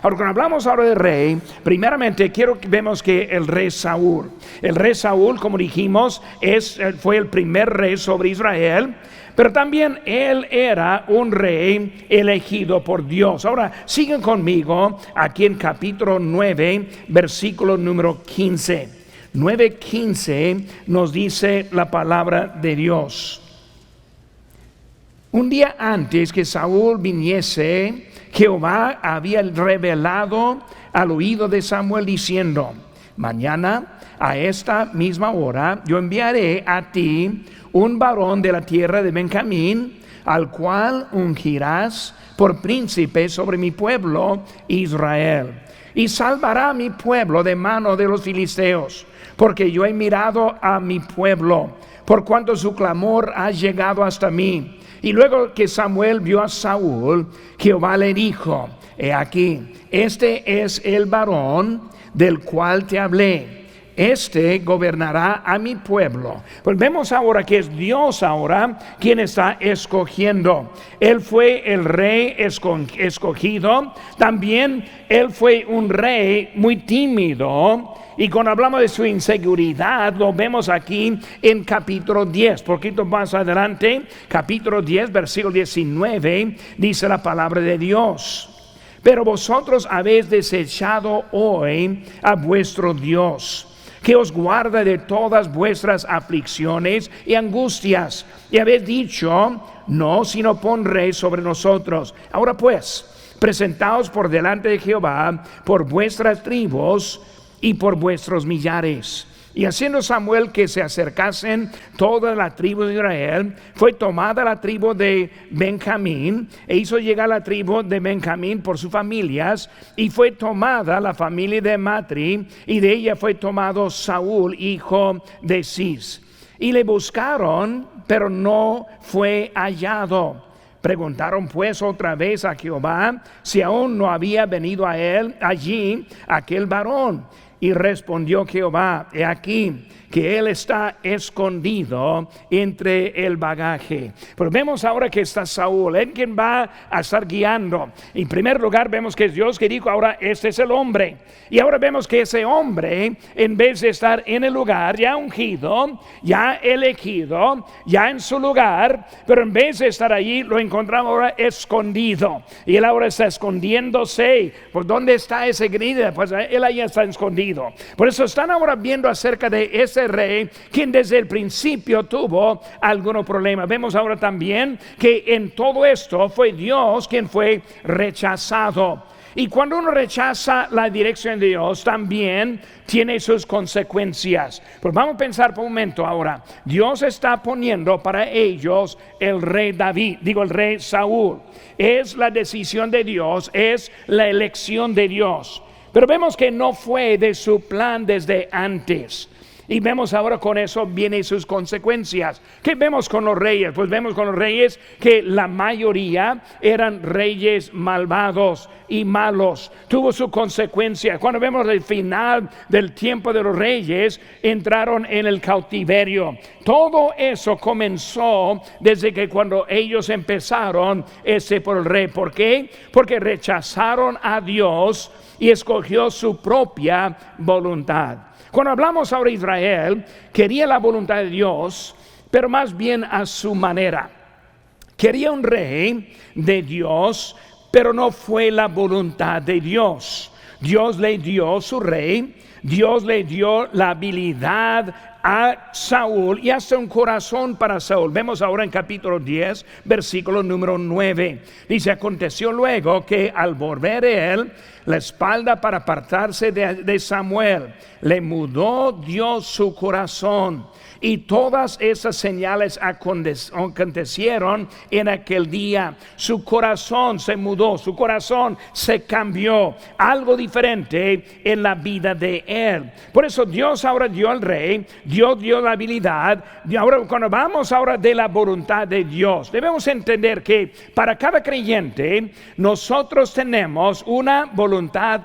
Ahora, cuando hablamos ahora de rey, primeramente quiero que vemos que el rey Saúl, como dijimos, fue el primer rey sobre Israel. Pero también él era un rey elegido por Dios. Ahora, sigan conmigo aquí en capítulo 9, versículo número 15. 9:15 nos dice la palabra de Dios. Un día antes que Saúl viniese, Jehová había revelado al oído de Samuel diciendo: mañana a esta misma hora yo enviaré a ti un varón de la tierra de Benjamín, al cual ungirás por príncipe sobre mi pueblo Israel, y salvará a mi pueblo de mano de los filisteos, porque yo he mirado a mi pueblo, por cuanto su clamor ha llegado hasta mí. Y luego que Samuel vio a Saúl, Jehová le dijo: he aquí, este es el varón del cual te hablé. Este gobernará a mi pueblo. Pues vemos ahora que es Dios ahora quien está escogiendo. Él fue el rey escogido. También él fue un rey muy tímido. Y cuando hablamos de su inseguridad, lo vemos aquí en capítulo 10. Poquito más adelante, capítulo 10, versículo 19, dice la palabra de Dios: pero vosotros habéis desechado hoy a vuestro Dios, que os guarda de todas vuestras aflicciones y angustias, y habéis dicho: no, sino pon rey sobre nosotros. Ahora pues, presentaos por delante de Jehová por vuestras tribus y por vuestros millares. Y haciendo Samuel que se acercasen toda la tribu de Israel, fue tomada la tribu de Benjamín, e hizo llegar la tribu de Benjamín por sus familias, y fue tomada la familia de Matri, y de ella fue tomado Saúl, hijo de Cis. Y le buscaron, pero no fue hallado. Preguntaron pues otra vez a Jehová si aún no había venido a él allí aquel varón. Y respondió Jehová: he aquí que él está escondido entre el bagaje. Pero vemos ahora que está Saúl, él quien va a estar guiando. En primer lugar vemos que es Dios que dijo: ahora este es el hombre. Y ahora vemos que ese hombre, en vez de estar en el lugar ya ungido, ya elegido, ya en su lugar, pero en vez de estar allí, lo encontramos ahora escondido. Y él ahora está escondiéndose. ¿Por dónde está ese grito? Pues él ahí está escondido. Por eso están ahora viendo acerca de ese rey quien desde el principio tuvo algunos problemas. Vemos ahora también que en todo esto fue Dios quien fue rechazado. Y cuando uno rechaza la dirección de Dios, también tiene sus consecuencias. Pues vamos a pensar por un momento ahora. Dios está poniendo para ellos el rey David, el rey Saúl. Es la decisión de Dios, es la elección de Dios. Pero vemos que no fue de su plan desde antes. Y vemos ahora con eso vienen sus consecuencias. ¿Qué vemos con los reyes? Pues vemos con los reyes que la mayoría eran reyes malvados y malos. Tuvo su consecuencia. Cuando vemos el final del tiempo de los reyes, entraron en el cautiverio. Todo eso comenzó desde que cuando ellos empezaron por el rey. ¿Por qué? Porque rechazaron a Dios y escogió su propia voluntad. Cuando hablamos ahora de Israel, quería la voluntad de Dios, pero más bien a su manera. Quería un rey de Dios, pero no fue la voluntad de Dios. Dios le dio su rey, Dios le dio la habilidad a Saúl y hasta un corazón para Saúl. Vemos ahora en capítulo 10, versículo número 9. Dice: aconteció luego que al volver él la espalda para apartarse de Samuel, le mudó Dios su corazón. Y todas esas señales acontecieron en aquel día. Su corazón se mudó, su corazón se cambió. Algo diferente en la vida de él. Por eso Dios ahora dio al rey, Dios dio la habilidad. Y ahora, cuando vamos ahora de la voluntad de Dios, debemos entender que para cada creyente nosotros tenemos una voluntad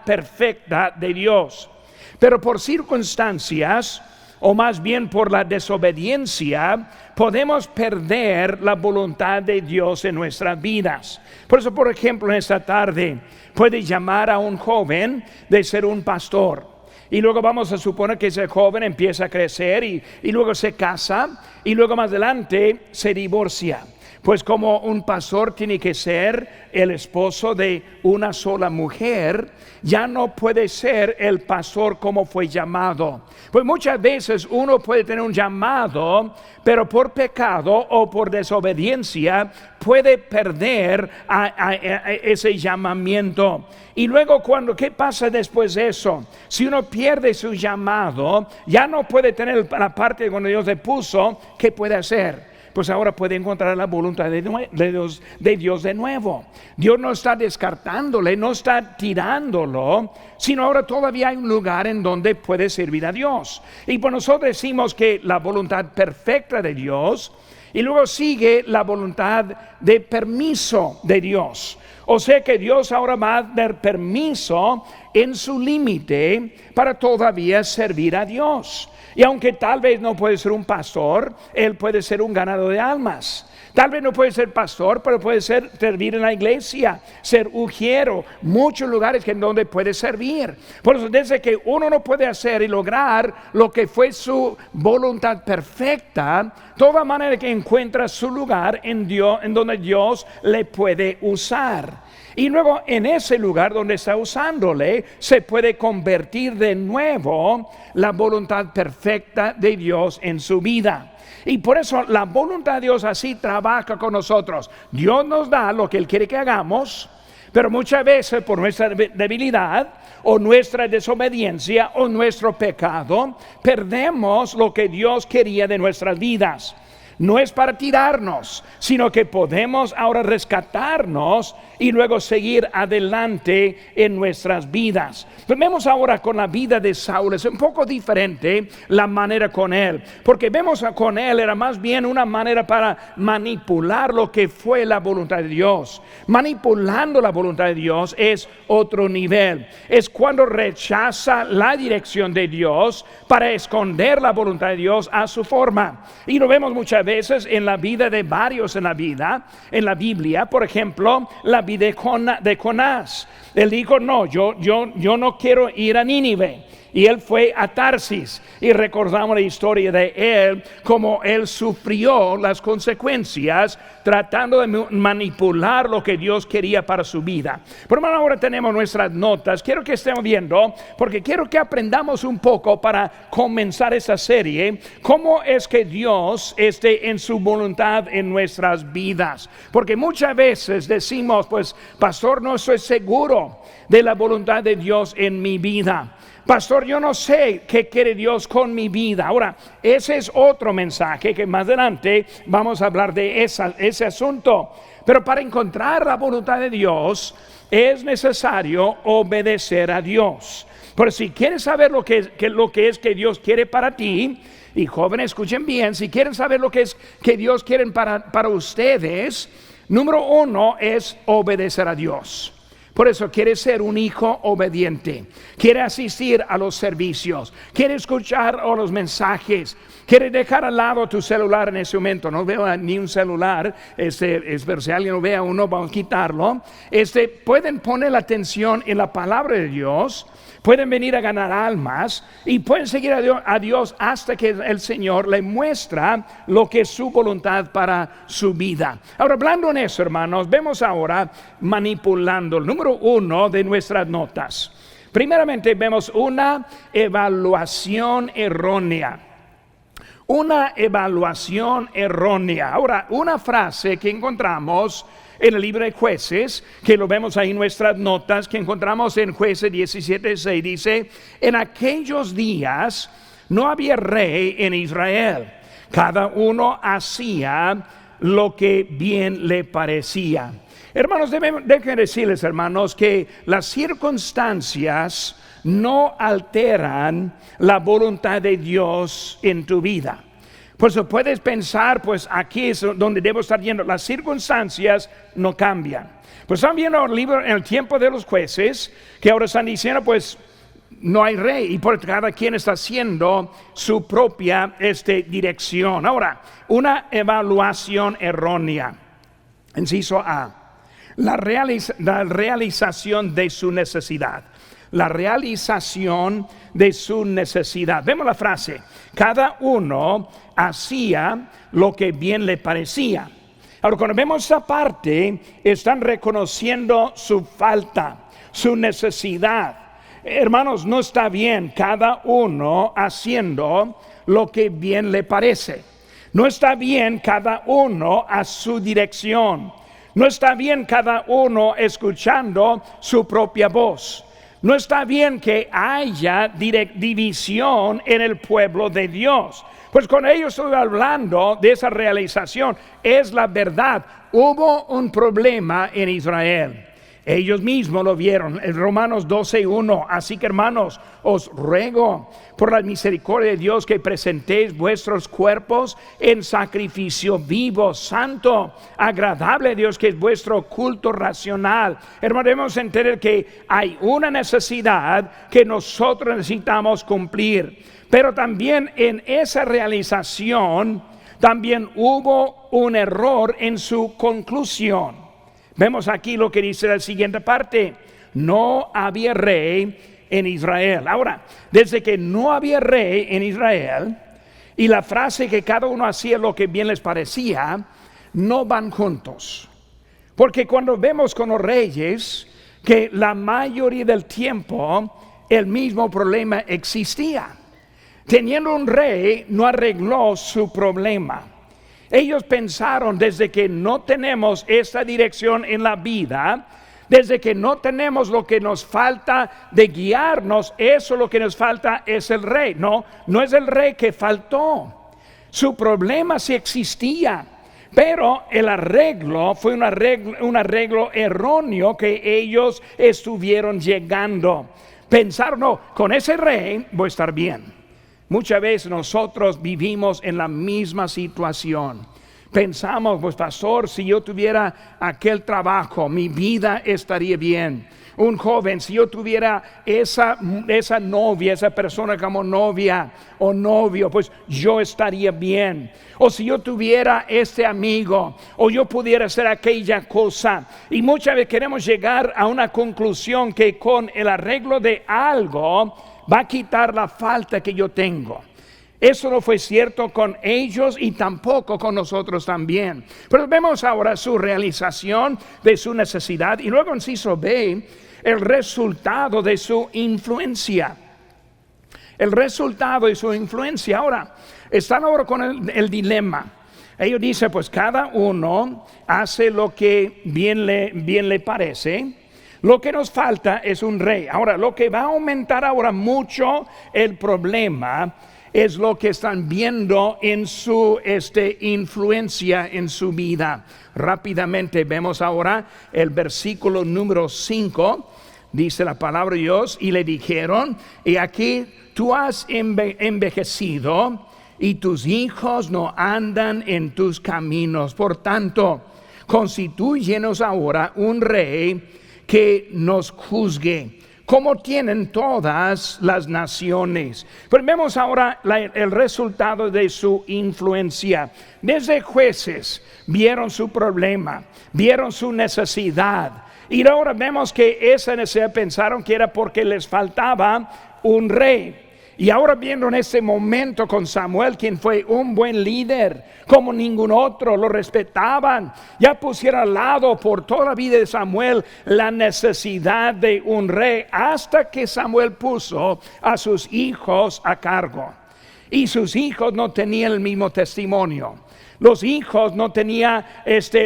perfecta de Dios. Pero por circunstancias o más bien por la desobediencia, podemos perder la voluntad de Dios en nuestras vidas. Por eso, por ejemplo, en esta tarde puede llamar a un joven de ser un pastor. Y luego vamos a suponer que ese joven empieza a crecer y luego se casa y luego más adelante se divorcia. Pues como un pastor tiene que ser el esposo de una sola mujer, ya no puede ser el pastor como fue llamado. Pues muchas veces uno puede tener un llamado, pero por pecado o por desobediencia puede perder a ese llamamiento. Y luego ¿qué pasa después de eso? Si uno pierde su llamado, ya no puede tener la parte de cuando Dios le puso, ¿qué puede hacer? Pues ahora puede encontrar la voluntad de Dios de nuevo. Dios no está descartándole, no está tirándolo, sino ahora todavía hay un lugar en donde puede servir a Dios. Y por nosotros decimos que la voluntad perfecta de Dios, y luego sigue la voluntad de permiso de Dios. O sea que Dios ahora va a dar permiso en su límite para todavía servir a Dios. Y aunque tal vez no puede ser un pastor, él puede ser un ganador de almas. Tal vez no puede ser pastor, pero puede servir en la iglesia, ser ujiero, muchos lugares en donde puede servir. Por eso desde que uno no puede hacer y lograr lo que fue su voluntad perfecta, toda manera que encuentra su lugar en Dios, en donde Dios le puede usar. Y luego en ese lugar donde está usándole, se puede convertir de nuevo la voluntad perfecta de Dios en su vida. Y por eso la voluntad de Dios así trabaja con nosotros. Dios nos da lo que Él quiere que hagamos, pero muchas veces por nuestra debilidad o nuestra desobediencia o nuestro pecado, perdemos lo que Dios quería de nuestras vidas. No es para tirarnos, sino que podemos ahora rescatarnos y luego seguir adelante en nuestras vidas. Pues vemos ahora con la vida de Saúl, es un poco diferente la manera con él, porque vemos con él era más bien una manera para manipular lo que fue la voluntad de Dios. Manipulando la voluntad de Dios es otro nivel, es cuando rechaza la dirección de Dios para esconder la voluntad de Dios a su forma. Y lo vemos muchas veces en la vida de varios en la Biblia, por ejemplo, la vida de Jonás. Él dijo, no, yo no quiero ir a Nínive. Y él fue a Tarsis, y recordamos la historia de él, como él sufrió las consecuencias tratando de manipular lo que Dios quería para su vida. Pero hermano, ahora tenemos nuestras notas, quiero que estemos viendo, porque quiero que aprendamos un poco para comenzar esta serie, cómo es que Dios esté en su voluntad en nuestras vidas. Porque muchas veces decimos, pues pastor, no estoy seguro de la voluntad de Dios en mi vida. Pastor, yo no sé qué quiere Dios con mi vida. Ahora, ese es otro mensaje que más adelante vamos a hablar de ese asunto. Pero para encontrar la voluntad de Dios es necesario obedecer a Dios. Pero si quieres saber lo que es que Dios quiere para ti, y jóvenes escuchen bien, si quieren saber lo que es que Dios quiere para ustedes, número uno es obedecer a Dios. Por eso quiere ser un hijo obediente, quiere asistir a los servicios, quiere escuchar los mensajes, quiere dejar al lado tu celular en ese momento. No veo ni un celular, pero si alguien lo ve a uno, vamos a quitarlo. Pueden poner la atención en la palabra de Dios, pueden venir a ganar almas y pueden seguir a Dios hasta que el Señor le muestra lo que es su voluntad para su vida. Ahora, hablando en eso, hermanos, vemos ahora manipulando. Número uno de nuestras notas. Primeramente vemos una evaluación errónea. Una evaluación errónea. Ahora, una frase que encontramos en el libro de Jueces, que lo vemos ahí en nuestras notas, que encontramos en Jueces 17:6, dice: en aquellos días no había rey en Israel, cada uno hacía lo que bien le parecía. Hermanos, déjenme decirles, hermanos, que las circunstancias no alteran la voluntad de Dios en tu vida. Por eso puedes pensar, pues aquí es donde debo estar yendo. Las circunstancias no cambian. Pues están viendo el libro en el tiempo de los jueces, que ahora están diciendo, pues no hay rey, y por cada quien está haciendo su propia dirección. Ahora, una evaluación errónea. Inciso A, la realización de su necesidad. La realización de su necesidad. Vemos la frase: cada uno hacía lo que bien le parecía. Ahora, cuando vemos esa parte, están reconociendo su falta, su necesidad. Hermanos, no está bien cada uno haciendo lo que bien le parece. No está bien cada uno a su dirección. No está bien cada uno escuchando su propia voz. No está bien que haya división en el pueblo de Dios. Pues con ellos estoy hablando de esa realización. Es la verdad. Hubo un problema en Israel. Ellos mismos lo vieron en Romanos 12:1. Así que, hermanos, os ruego por la misericordia de Dios que presentéis vuestros cuerpos en sacrificio vivo, santo, agradable a Dios, que es vuestro culto racional. Hermanos, debemos entender que hay una necesidad que nosotros necesitamos cumplir. Pero también en esa realización también hubo un error en su conclusión. Vemos aquí lo que dice la siguiente parte: no había rey en Israel. Ahora, desde que no había rey en Israel y la frase que cada uno hacía lo que bien les parecía, no van juntos. Porque cuando vemos con los reyes que la mayoría del tiempo el mismo problema existía. Teniendo un rey no arregló su problema. Ellos pensaron, desde que no tenemos esta dirección en la vida, desde que no tenemos lo que nos falta de guiarnos, eso lo que nos falta es el rey. No es el rey que faltó. Su problema sí existía, pero el arreglo fue un arreglo erróneo que ellos estuvieron llegando. Pensaron, no, con ese rey voy a estar bien. Muchas veces nosotros vivimos en la misma situación. Pensamos, pues pastor, si yo tuviera aquel trabajo, mi vida estaría bien. Un joven, si yo tuviera esa novia, esa persona como novia o novio, pues yo estaría bien. O si yo tuviera este amigo, o yo pudiera hacer aquella cosa. Y muchas veces queremos llegar a una conclusión que con el arreglo de algo va a quitar la falta que yo tengo. Eso no fue cierto con ellos y tampoco con nosotros también. Pero vemos ahora su realización de su necesidad y luego inciso B, el resultado de su influencia. El resultado de su influencia. Ahora, están ahora con el dilema. Ellos dicen, pues cada uno hace lo que bien le parece. Lo que nos falta es un rey. Ahora, lo que va a aumentar ahora mucho el problema es lo que están viendo en su influencia en su vida. Rápidamente vemos ahora el versículo número 5. Dice la palabra de Dios: y le dijeron, y aquí tú has envejecido y tus hijos no andan en tus caminos. Por tanto, constitúyenos ahora un rey que nos juzgue, como tienen todas las naciones. Pero vemos ahora el resultado de su influencia. Desde jueces vieron su problema, vieron su necesidad. Y ahora vemos que esa necesidad pensaron que era porque les faltaba un rey. Y ahora viendo en este momento con Samuel, quien fue un buen líder, como ningún otro, lo respetaban. Ya pusieron al lado por toda la vida de Samuel la necesidad de un rey, hasta que Samuel puso a sus hijos a cargo. Y sus hijos no tenían el mismo testimonio. Los hijos no tenían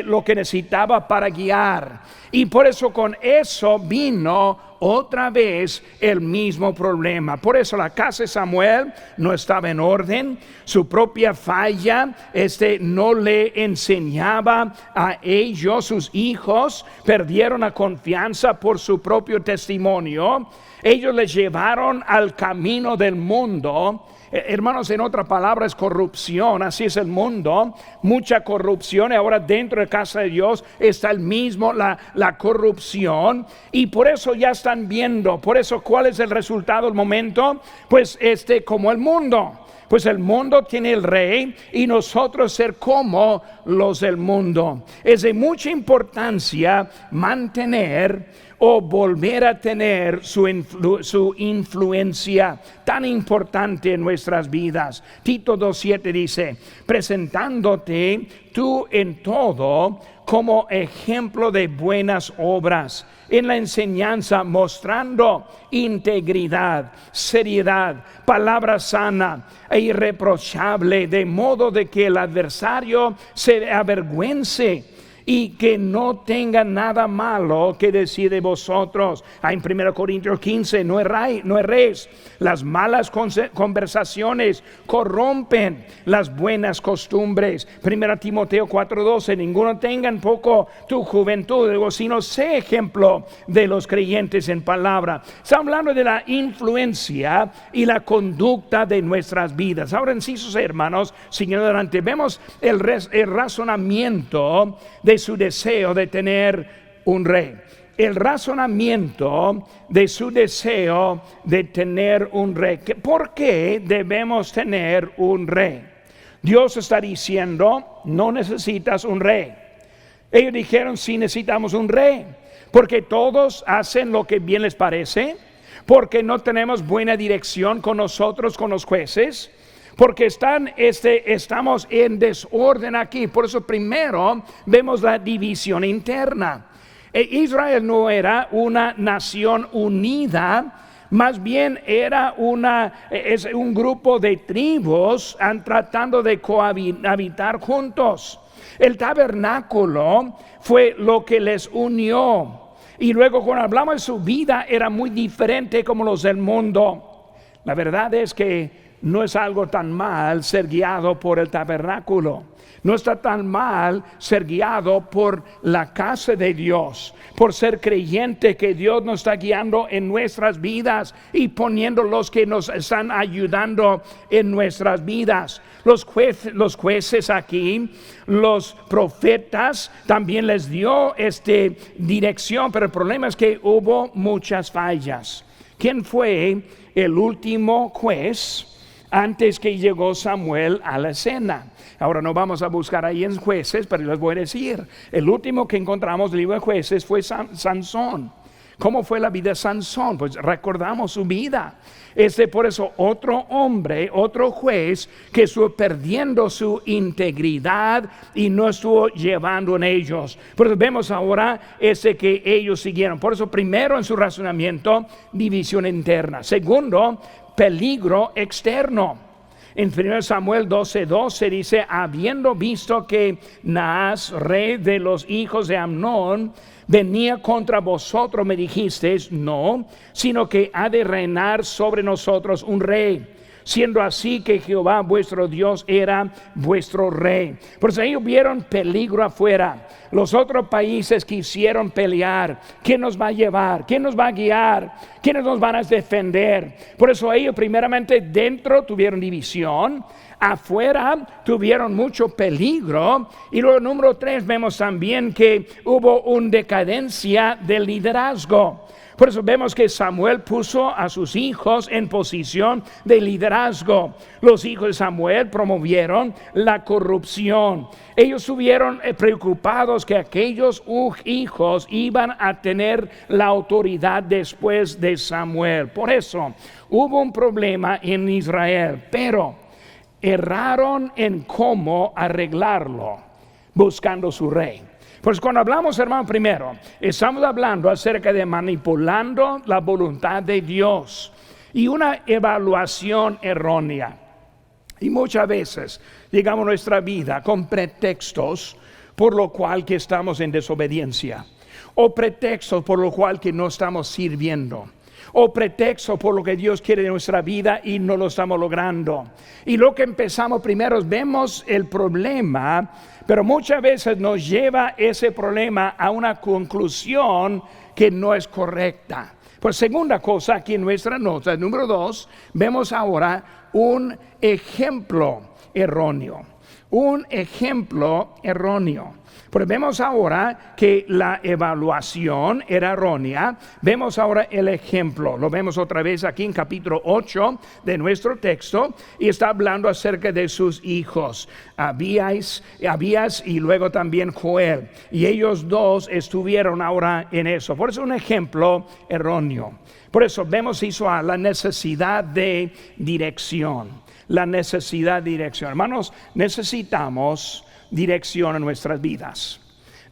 lo que necesitaba para guiar. Y por eso con eso vino otra vez el mismo problema. Por eso la casa de Samuel no estaba en orden. Su propia falla no le enseñaba a ellos. Sus hijos perdieron la confianza por su propio testimonio. Ellos les llevaron al camino del mundo. Hermanos, en otra palabra es corrupción. Así es el mundo, mucha corrupción. Y ahora dentro de casa de Dios está el mismo la corrupción. Y por eso ya están viendo. Por eso, ¿cuál es el resultado del momento? Pues como el mundo. Pues el mundo tiene el rey y nosotros ser como los del mundo. Es de mucha importancia mantener o volver a tener su influencia tan importante en nuestras vidas. Tito 2:7 dice: presentándote tú en todo como ejemplo de buenas obras, en la enseñanza mostrando integridad, seriedad, palabra sana e irreprochable, de modo de que el adversario se avergüence y que no tenga nada malo que decir de vosotros. En 1 Corintios 15, no erréis. Las malas conversaciones corrompen las buenas costumbres. 1 Timoteo 4:12, ninguno tenga en poco tu juventud, sino sé ejemplo de los creyentes en palabra. Está hablando de la influencia y la conducta de nuestras vidas. Ahora, incisos, hermanos, siguiendo adelante, vemos el razonamiento de su deseo de tener un rey. El razonamiento de su deseo de tener un rey. ¿Por qué debemos tener un rey? Dios está diciendo: no necesitas un rey. Ellos dijeron: sí necesitamos un rey, porque todos hacen lo que bien les parece, porque no tenemos buena dirección con nosotros, con los jueces, porque estamos en desorden aquí. Por eso primero vemos la división interna. Israel no era una nación unida, más bien era un grupo de tribus tratando de cohabitar juntos. El tabernáculo fue lo que les unió. Y luego, cuando hablamos de su vida, era muy diferente como los del mundo. La verdad es que no es algo tan mal ser guiado por el tabernáculo. No está tan mal ser guiado por la casa de Dios, por ser creyente que Dios nos está guiando en nuestras vidas y poniendo los que nos están ayudando en nuestras vidas. Los jueces aquí, los profetas, también les dio dirección, pero el problema es que hubo muchas fallas. ¿Quién fue el último juez antes que llegó Samuel a la escena? Ahora no vamos a buscar ahí en Jueces, pero les voy a decir, el último que encontramos en el libro de Jueces fue Sansón. ¿Cómo fue la vida de Sansón? Pues recordamos su vida. Por eso otro hombre, otro juez que estuvo perdiendo su integridad y no estuvo llevando en ellos. Por eso vemos ahora que ellos siguieron. Por eso primero en su razonamiento, división interna. Segundo, peligro externo. En 1 Samuel 12:12 dice: habiendo visto que Naas, rey de los hijos de Amnón, venía contra vosotros, me dijisteis: no, sino que ha de reinar sobre nosotros un rey, siendo así que Jehová vuestro Dios era vuestro rey. Por eso ellos vieron peligro afuera. Los otros países quisieron pelear. ¿Quién nos va a llevar? ¿Quién nos va a guiar? ¿Quiénes nos van a defender? Por eso ellos primeramente dentro tuvieron división, afuera tuvieron mucho peligro. Y luego número 3 vemos también que hubo una decadencia del liderazgo. Por eso vemos que Samuel puso a sus hijos en posición de liderazgo. Los hijos de Samuel promovieron la corrupción. Ellos estuvieron preocupados que aquellos hijos iban a tener la autoridad después de Samuel. Por eso hubo un problema en Israel, pero erraron en cómo arreglarlo, buscando su rey. Pues cuando hablamos, hermano, primero, estamos hablando acerca de manipulando la voluntad de Dios y una evaluación errónea. Y muchas veces llegamos a nuestra vida con pretextos por lo cual que estamos en desobediencia, o pretextos por lo cual que no estamos sirviendo, o pretexto por lo que Dios quiere de nuestra vida y no lo estamos logrando. Y lo que empezamos primero es vemos el problema, pero muchas veces nos lleva ese problema a una conclusión que no es correcta. Pues segunda cosa aquí en nuestra nota, número 2, vemos ahora un ejemplo erróneo. un ejemplo erróneo. Pero vemos ahora que la evaluación era errónea. Vemos ahora el ejemplo. Lo vemos otra vez aquí en capítulo 8 de nuestro texto. Y está hablando acerca de sus hijos, Abías y luego también Joel. Y ellos dos estuvieron ahora en eso. Por eso es un ejemplo erróneo. Por eso vemos eso, la necesidad de dirección. La necesidad de dirección. Hermanos, necesitamos dirección en nuestras vidas.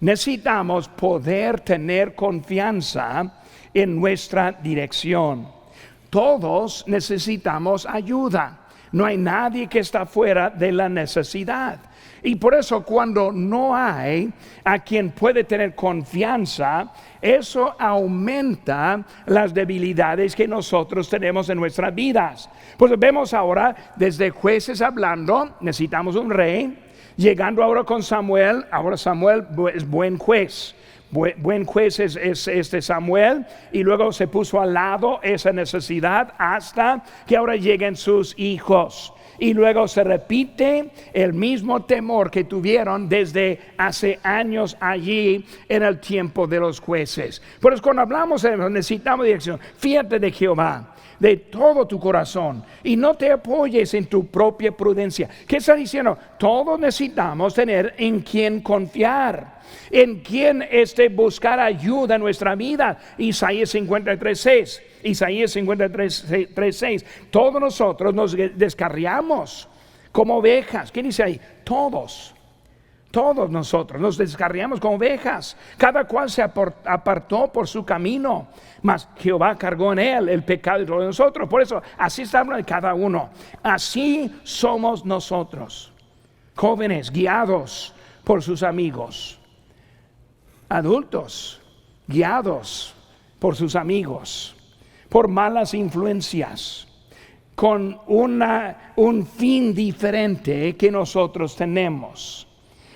Necesitamos poder tener confianza en nuestra dirección. Todos necesitamos ayuda. No hay nadie que está fuera de la necesidad. Y por eso cuando no hay a quien puede tener confianza, eso aumenta las debilidades que nosotros tenemos en nuestras vidas. Pues vemos ahora desde Jueces hablando, necesitamos un rey. Llegando ahora con Samuel, ahora Samuel es buen juez. Buen juez es este Samuel, y luego se puso al lado esa necesidad hasta que ahora lleguen sus hijos. Y luego se repite el mismo temor que tuvieron desde hace años allí en el tiempo de los jueces. Por eso cuando hablamos de necesitamos dirección, fíjate de Jehová de todo tu corazón y no te apoyes en tu propia prudencia. ¿Qué está diciendo? Todos necesitamos tener en quien confiar, en quien buscar ayuda en nuestra vida. Isaías 53:6. Isaías 53:6. Todos nosotros nos descarriamos como ovejas. ¿Quién dice ahí? Todos nosotros nos descarriamos como ovejas. Cada cual se apartó por su camino, mas Jehová cargó en él el pecado de todos nosotros. Por eso así está hablando de cada uno. Así somos nosotros, jóvenes guiados por sus amigos, adultos guiados por sus amigos, por malas influencias, con un fin diferente que nosotros tenemos.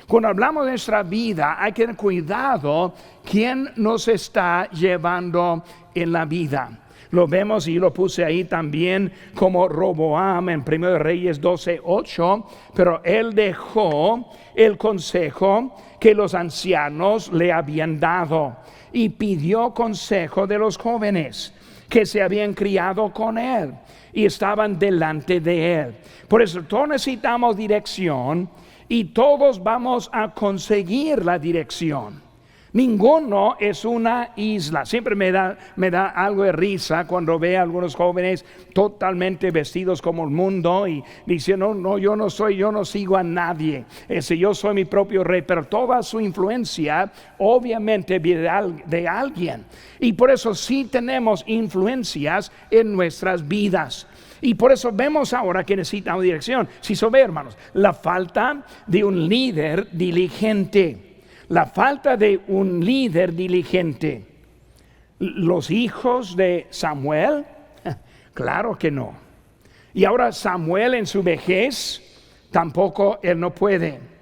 Cuando hablamos de nuestra vida, hay que tener cuidado quién nos está llevando en la vida. Lo vemos y lo puse ahí también como Roboam en 1 Reyes 12:8, pero él dejó el consejo que los ancianos le habían dado y pidió consejo de los jóvenes que se habían criado con él y estaban delante de él. Por eso todos necesitamos dirección. Y todos vamos a conseguir la dirección. Ninguno es una isla. Siempre me da algo de risa cuando veo a algunos jóvenes totalmente vestidos como el mundo y dicen, no, yo no sigo a nadie. Yo soy mi propio rey, pero toda su influencia obviamente viene de alguien. Y por eso sí tenemos influencias en nuestras vidas. Y por eso vemos ahora que necesitamos dirección. Si se ve, hermanos, la falta de un líder diligente. La falta de un líder diligente. Los hijos de Samuel, claro que no. Y ahora Samuel en su vejez, tampoco él no puede.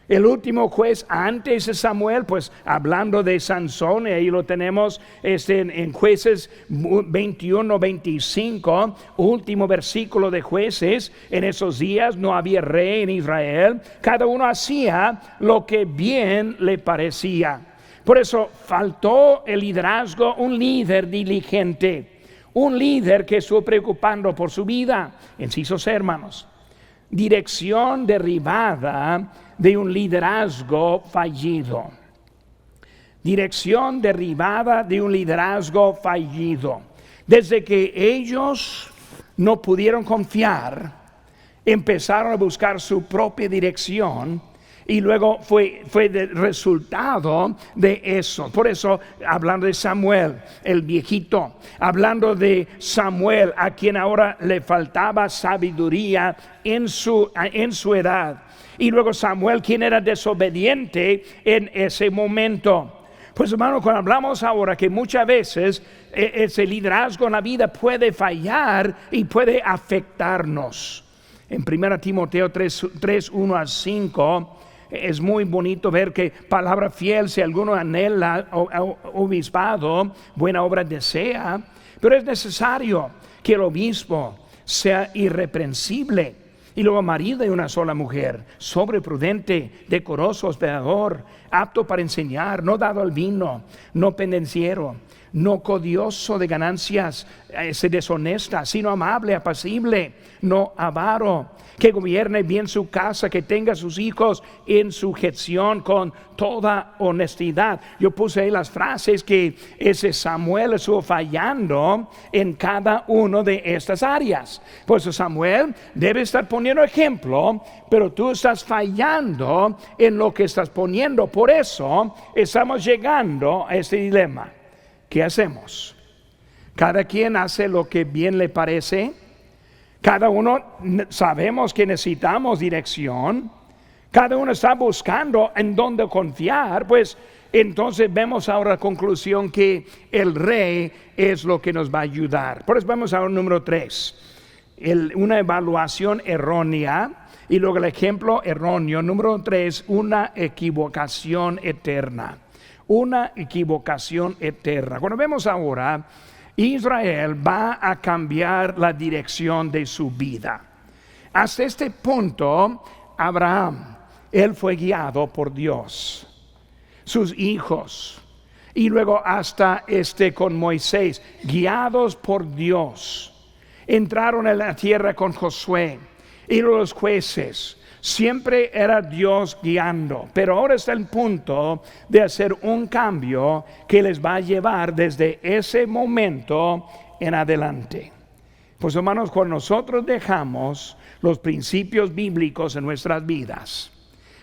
El último juez antes de Samuel, pues hablando de Sansón, y ahí lo tenemos en Jueces 21-25, último versículo de Jueces. En esos días no había rey en Israel, cada uno hacía lo que bien le parecía. Por eso faltó el liderazgo, un líder diligente, un líder que estuvo preocupando por su vida. Incisos, hermanos, dirección derivada de un liderazgo fallido. Dirección derivada de un liderazgo fallido. Desde que ellos no pudieron confiar, empezaron a buscar su propia dirección. Y luego fue el resultado de eso. Por eso, hablando de Samuel, el viejito, hablando de Samuel, a quien ahora le faltaba sabiduría en su edad. Y luego Samuel, quien era desobediente en ese momento. Pues hermano, cuando hablamos ahora que muchas veces ese liderazgo en la vida puede fallar y puede afectarnos. En 1 Timoteo 3:1-5 es muy bonito ver que palabra fiel, si alguno anhela obispado, buena obra desea, pero es necesario que el obispo sea irreprensible, Y luego marido de una sola mujer, sobreprudente, decoroso, hospedador, apto para enseñar, no dado al vino, no pendenciero, no codioso de ganancias deshonestas, sino amable, apacible, no avaro, que gobierne bien su casa, que tenga a sus hijos en sujeción con toda honestidad. Yo puse ahí las frases que ese Samuel estuvo fallando en cada una de estas áreas. Pues Samuel debe estar poniendo ejemplo, pero tú estás fallando en lo que estás poniendo. Por eso estamos llegando a este dilema. ¿Qué hacemos? Cada quien hace lo que bien le parece. Cada uno sabemos que necesitamos dirección. Cada uno está buscando en dónde confiar. Pues entonces vemos ahora la conclusión que el rey es lo que nos va a ayudar. Por eso vamos al número 3. Una evaluación errónea. Y luego el ejemplo erróneo. Número 3, una equivocación eterna. Una equivocación eterna. Cuando vemos ahora, Israel va a cambiar la dirección de su vida. Hasta este punto, Abraham, él fue guiado por Dios, sus hijos, y luego hasta con Moisés, guiados por Dios, entraron en la tierra con Josué y los jueces. Siempre era Dios guiando, pero ahora está el punto de hacer un cambio que les va a llevar desde ese momento en adelante. Pues hermanos, cuando nosotros dejamos los principios bíblicos en nuestras vidas,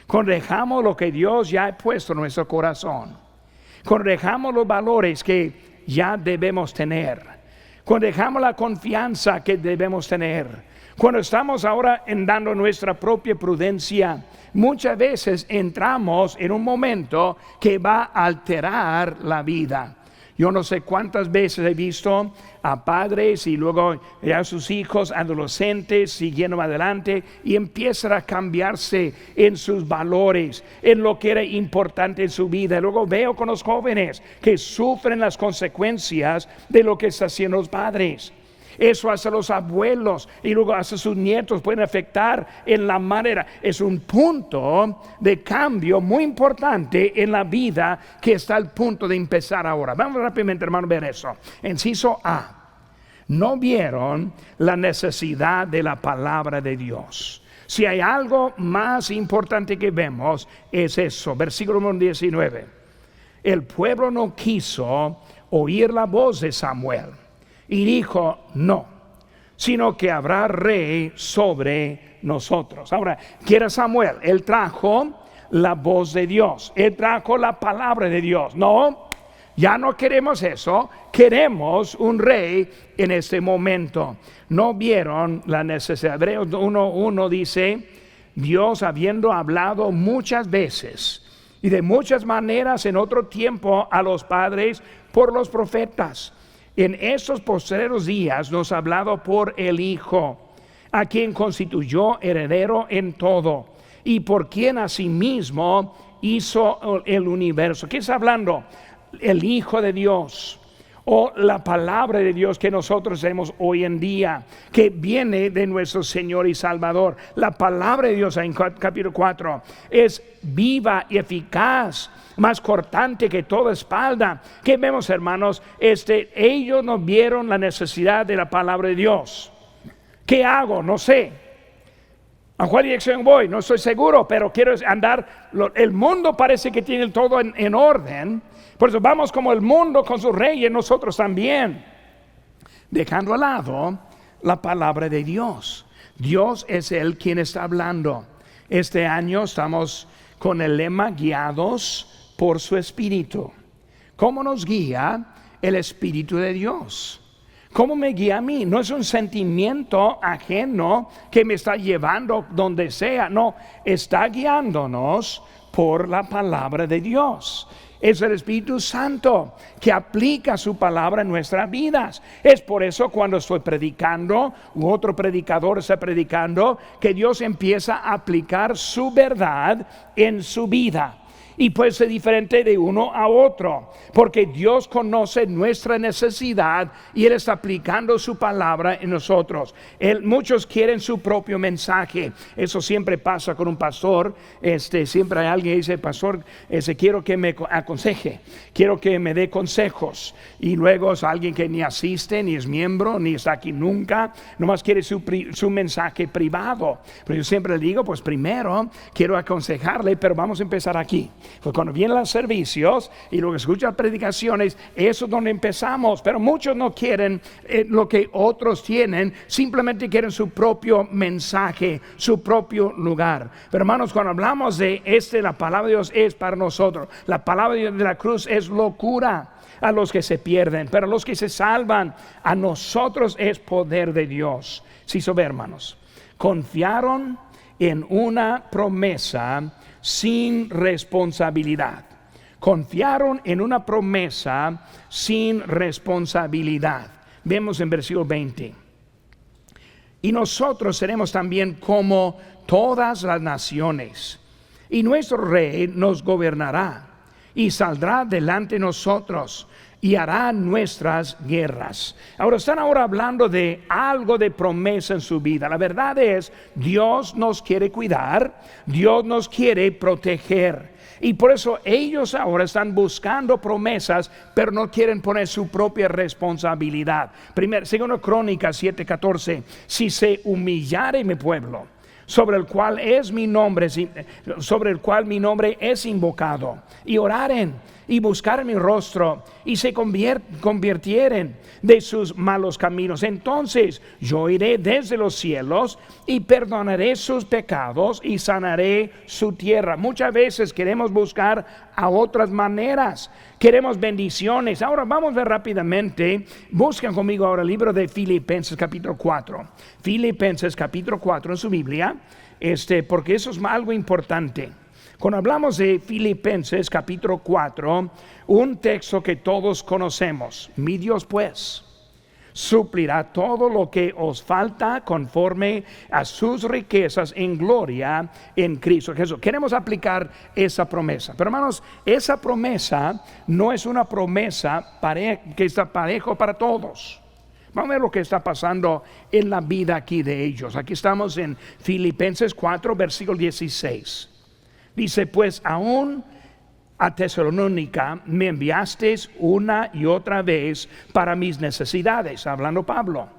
cuando dejamos lo que Dios ya ha puesto en nuestro corazón, cuando dejamos los valores que ya debemos tener, cuando dejamos la confianza que debemos tener, cuando estamos ahora dando nuestra propia prudencia, muchas veces entramos en un momento que va a alterar la vida. Yo no sé cuántas veces he visto a padres y luego a sus hijos, adolescentes, siguiendo adelante y empiezan a cambiarse en sus valores, en lo que era importante en su vida. Luego veo con los jóvenes que sufren las consecuencias de lo que están haciendo los padres. Eso hace los abuelos y luego hace sus nietos, pueden afectar en la manera. Es un punto de cambio muy importante en la vida que está al punto de empezar ahora. Vamos rápidamente, hermano, a ver eso. Inciso A. No vieron la necesidad de la palabra de Dios. Si hay algo más importante que vemos, es eso. Versículo 19. El pueblo no quiso oír la voz de Samuel. Y dijo, no, sino que habrá rey sobre nosotros. Ahora, ¿qué era Samuel? Él trajo la voz de Dios. Él trajo la palabra de Dios. No, ya no queremos eso. Queremos un rey en este momento. No vieron la necesidad. Hebreos 1:1 dice, Dios habiendo hablado muchas veces y de muchas maneras en otro tiempo a los padres por los profetas, en estos postreros días nos ha hablado por el Hijo, a quien constituyó heredero en todo, y por quien asimismo hizo el universo. ¿Qué está hablando? El Hijo de Dios, o la palabra de Dios que nosotros tenemos hoy en día, que viene de nuestro Señor y Salvador. La palabra de Dios en capítulo 4 es viva y eficaz, más cortante que toda espalda. ¿Qué vemos, hermanos? Ellos no vieron la necesidad de la palabra de Dios. ¿Qué hago? No sé. ¿A cuál dirección voy? No estoy seguro, pero quiero andar. El mundo parece que tiene todo en orden. Por eso vamos como el mundo con sus reyes, nosotros también, dejando al lado la palabra de Dios. Dios es Él quien está hablando. Este año estamos con el lema guiados por su Espíritu. ¿Cómo nos guía el Espíritu de Dios? ¿Cómo me guía a mí? No es un sentimiento ajeno que me está llevando donde sea. No, está guiándonos por la palabra de Dios. Es el Espíritu Santo que aplica su palabra en nuestras vidas. Es por eso cuando estoy predicando, u otro predicador está predicando, que Dios empieza a aplicar su verdad en su vida. Y puede ser diferente de uno a otro, porque Dios conoce nuestra necesidad y Él está aplicando su palabra en nosotros. Muchos quieren su propio mensaje. Eso siempre pasa con un pastor. Siempre hay alguien que dice: pastor, quiero que me aconseje, quiero que me dé consejos. Y luego es alguien que ni asiste, ni es miembro, ni está aquí nunca, nomás quiere su mensaje privado. Pero yo siempre le digo: pues primero quiero aconsejarle, pero vamos a empezar aquí. Pues cuando vienen los servicios y luego escuchan predicaciones, eso es donde empezamos. Pero muchos no quieren lo que otros tienen, simplemente quieren su propio mensaje, su propio lugar. Pero hermanos, cuando hablamos de la palabra de Dios es para nosotros. La palabra de la cruz es locura a los que se pierden, pero a los que se salvan, a nosotros es poder de Dios. Sí, hermanos, confiaron en una promesa sin responsabilidad. Confiaron en una promesa sin responsabilidad. Vemos en versículo 20: y nosotros seremos también como todas las naciones, y nuestro rey nos gobernará y saldrá delante de nosotros y hará nuestras guerras. Están hablando de algo de promesa en su vida. La verdad es, Dios nos quiere cuidar, Dios nos quiere proteger. Y por eso ellos ahora están buscando promesas, pero no quieren poner su propia responsabilidad. Segundo Crónicas 7:14: si se humillare mi pueblo, sobre el cual mi nombre es invocado, y oraren y buscar mi rostro, y se convirtieren de sus malos caminos, entonces yo iré desde los cielos y perdonaré sus pecados y sanaré su tierra. Muchas veces queremos buscar a otras maneras, queremos bendiciones. Ahora vamos a ver rápidamente, busquen conmigo ahora el libro de Filipenses capítulo 4. Filipenses capítulo 4 en su Biblia, porque eso es algo importante. Cuando hablamos de Filipenses capítulo 4, un texto que todos conocemos: mi Dios pues suplirá todo lo que os falta conforme a sus riquezas en gloria en Cristo Jesús. Queremos aplicar esa promesa, pero hermanos, esa promesa no es una promesa que está parejo para todos. Vamos a ver lo que está pasando en la vida aquí de ellos. Aquí estamos en Filipenses 4, versículo 16. Dice: pues aún a Tesalónica me enviasteis una y otra vez para mis necesidades. Hablando Pablo.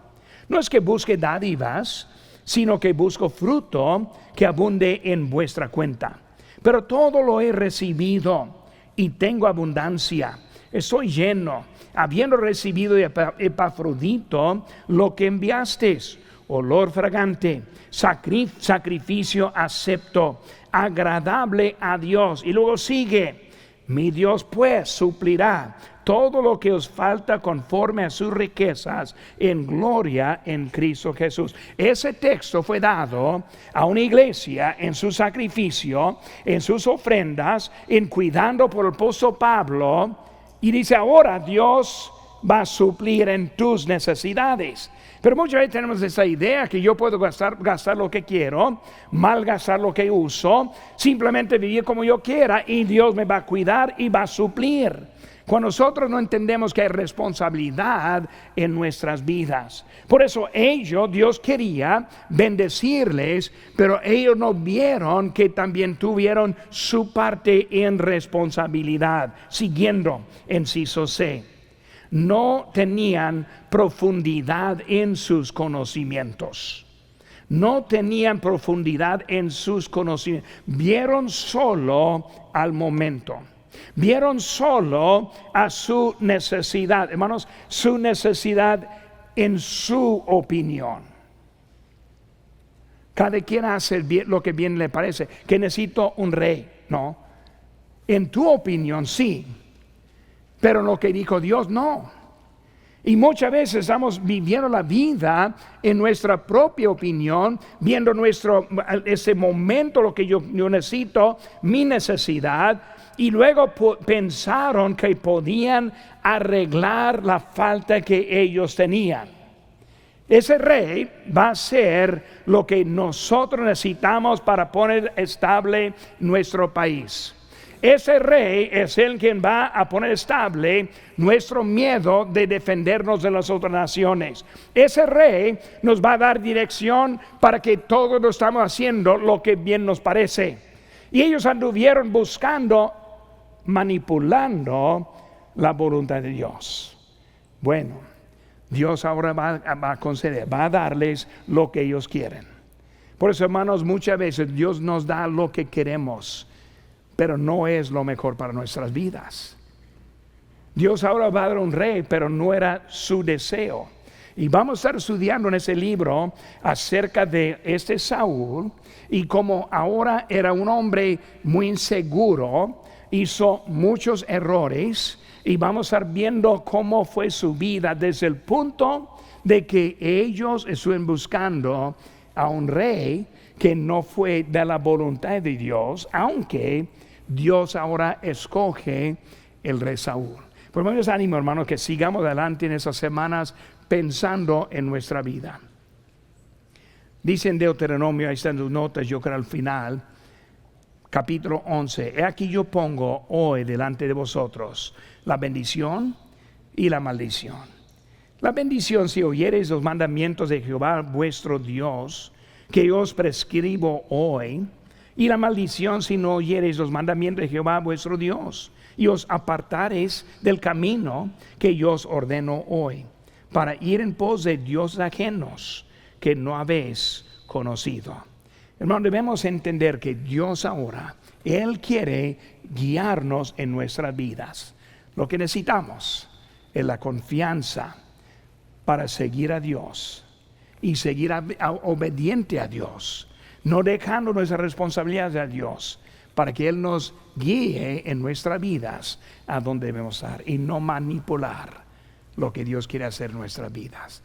No es que busque dádivas, sino que busco fruto que abunde en vuestra cuenta. Pero todo lo he recibido y tengo abundancia. Estoy lleno, habiendo recibido de Epafrodito lo que enviasteis: olor fragante, sacrificio acepto, agradable a Dios. Y luego sigue: mi Dios pues suplirá todo lo que os falta conforme a sus riquezas en gloria en Cristo Jesús. Ese texto fue dado a una iglesia en su sacrificio, en sus ofrendas, en cuidando por el apóstol Pablo. Y dice: ahora Dios va a suplir en tus necesidades. Pero muchas veces tenemos esa idea que yo puedo gastar lo que quiero, malgastar lo que uso, simplemente vivir como yo quiera y Dios me va a cuidar y va a suplir. Cuando nosotros no entendemos que hay responsabilidad en nuestras vidas. Por eso Dios quería bendecirles, pero ellos no vieron que también tuvieron su parte en responsabilidad. Siguiendo, inciso C: no tenían profundidad en sus conocimientos. No tenían profundidad en sus conocimientos. Vieron solo al momento. Vieron solo a su necesidad. Hermanos, su necesidad en su opinión. Cada quien hace lo que bien le parece. Que necesito un rey. No. En tu opinión sí, pero lo que dijo Dios no. Y muchas veces estamos viviendo la vida en nuestra propia opinión, viendo ese momento, lo que yo necesito, mi necesidad, y luego pensaron que podían arreglar la falta que ellos tenían. Ese rey va a ser lo que nosotros necesitamos para poner estable nuestro país. ese rey es el quien va a poner estable nuestro miedo de defendernos de las otras naciones. Ese rey nos va a dar dirección para que todos lo estamos haciendo lo que bien nos parece. Y ellos anduvieron buscando, manipulando la voluntad de Dios. Bueno, Dios ahora va a conceder, va a darles lo que ellos quieren. Por eso, hermanos, muchas veces Dios nos da lo que queremos, pero no es lo mejor para nuestras vidas. Dios ahora va a dar un rey, pero no era su deseo. Y vamos a estar estudiando en ese libro acerca de este Saúl y cómo ahora era un hombre muy inseguro, hizo muchos errores, y vamos a estar viendo cómo fue su vida desde el punto de que ellos estuvieron buscando a un rey que no fue de la voluntad de Dios, aunque Dios ahora escoge el rey Saúl. Pues me ánimo, hermano, que sigamos adelante en esas semanas pensando en nuestra vida. Dice en Deuteronomio, ahí están tus notas, yo creo al final, capítulo 11: he aquí yo pongo hoy delante de vosotros la bendición y la maldición. La bendición, si oyereis los mandamientos de Jehová vuestro Dios, que yo os prescribo hoy; y la maldición, si no oyereis los mandamientos de Jehová vuestro Dios, y os apartareis del camino que yo os ordeno hoy, para ir en pos de dioses ajenos que no habéis conocido. Hermano, debemos entender que Dios ahora, Él quiere guiarnos en nuestras vidas. Lo que necesitamos es la confianza para seguir a Dios y seguir obediente a Dios, no dejando nuestras responsabilidades a Dios, para que Él nos guíe en nuestras vidas a donde debemos estar y no manipular lo que Dios quiere hacer en nuestras vidas.